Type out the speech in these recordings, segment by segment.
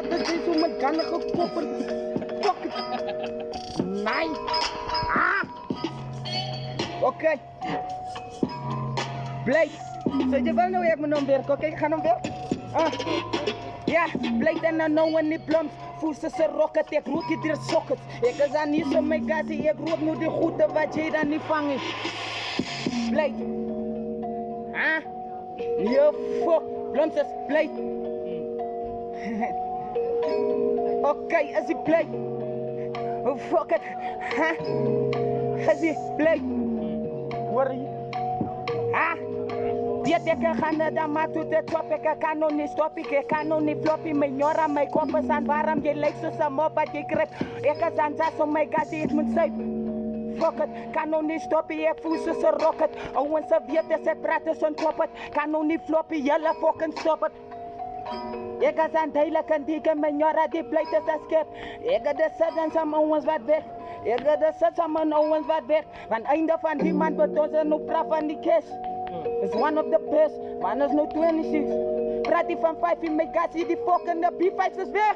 dat is hoe mijn gannen gekoppeld. Fuck it. Nee. Oké. Blijf. Zou je wel nou even nog werken? Oké, ik ga nog werken. Ja, blijf dan nou in die plums. Voeten ze rocket, ik rook je door sockets. Ik is aan niet zo mijn gazi, ik rook nu die goede wat jij dan niet vangt. Blijf. Ja, fuck. Plums is blijf. Oké, is hij blijf. Oh, fuck it. Is hij blijf. Worry. Weet ik ga dan maar tot de top. Ik kan nog niet stoppen, ik kan nog niet floppen. Mijn jora, mijn kop is aan warm. Je lijkt zo samen op wat je grip. Ik is aan zes om mijn gas, ik moet zuipen. Fuck it, kan nog niet stoppen, ik voel ze rocket. Owens ze weten, ze praten zo'n kloppet. Kan nog niet floppen, jullie fucking stoppen. Ik is aan duidelijk en dikke, mijn jora die blijft als een skip. Ik ga de zitten samen owens wat weg. Ik ga de zitten samen owens wat weg. Want einde van die man betoont ze nu praat van die cash. It's one of the best, man is no 26. Praat die van 5 in mijn gas, die fucking de B5 is weg.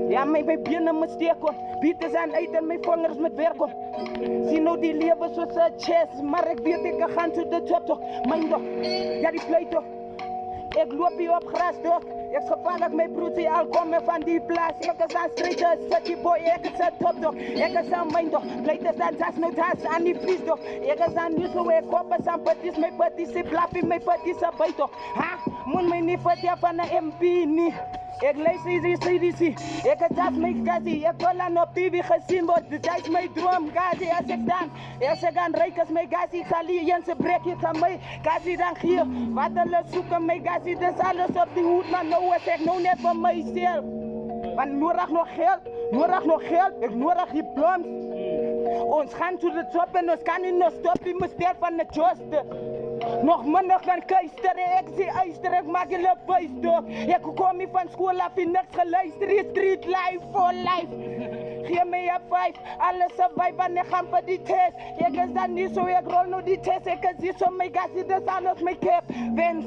Ja, mijn benen moet steken. Biet is aan uit en mijn vingers met werken. Zie nou die leven zoals een chess, maar ik weet ik ga tot de top toch. Mijn toch, ja die pleit toch. Ik loop hier op gras toch. Ik gevaarlijk mijn broertje al komen van die plaats. Ik is aan strijd, city boy, ik is aan top toch. Ik is aan mijn toch, pleit is aan tas, no tas, aan die vries toch. Ik is aan nu zo, ik kop is aan paties, mijn paties, ik blaf in mijn paties, aan bij toch. Moet mij niet vertellen van een MP niet. Ik lees die CDC, ik het als mijn gazi, ik wil aan op TV gezien worden, dat is mijn droom, gazi, als ik aan rijk als mijn gazi, ik zal hier jensen breken aan mij, gazi dan hier, wat hulle zoeken, mijn gazi, dus alles op die hoed, maar nou is ik nou net van mijzelf, want nodig nog geld, ik nodig die plums, ons gaan to de top en ons kan niet nog stoppen, die moet sterven van de joste. Nog minder dan keisteren, ik zie uister, ik maak jullie vuist door. Ik kom hier van school af, in niks geluisterd, street life, for life. Geef mij een 5, alles survive en ik ga voor die test. Ik is dan niet zo, ik rol nu die test, ik is hier zo, mijn gas, dit is alles mijn cap, wens.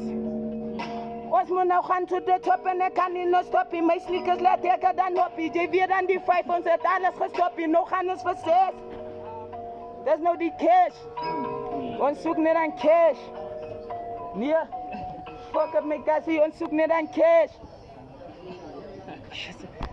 Ons moet nou gaan to de top en ik kan niet nog stoppen, mijn sneakers laat ik er dan op. Je weer dan die 5, ons heeft alles gestopt, nou gaan ons voor 6. Dat is nou die cash. Ons zoekt niet aan cash. Nee. Fuck up mijn gassie, ons zoekt niet aan cash.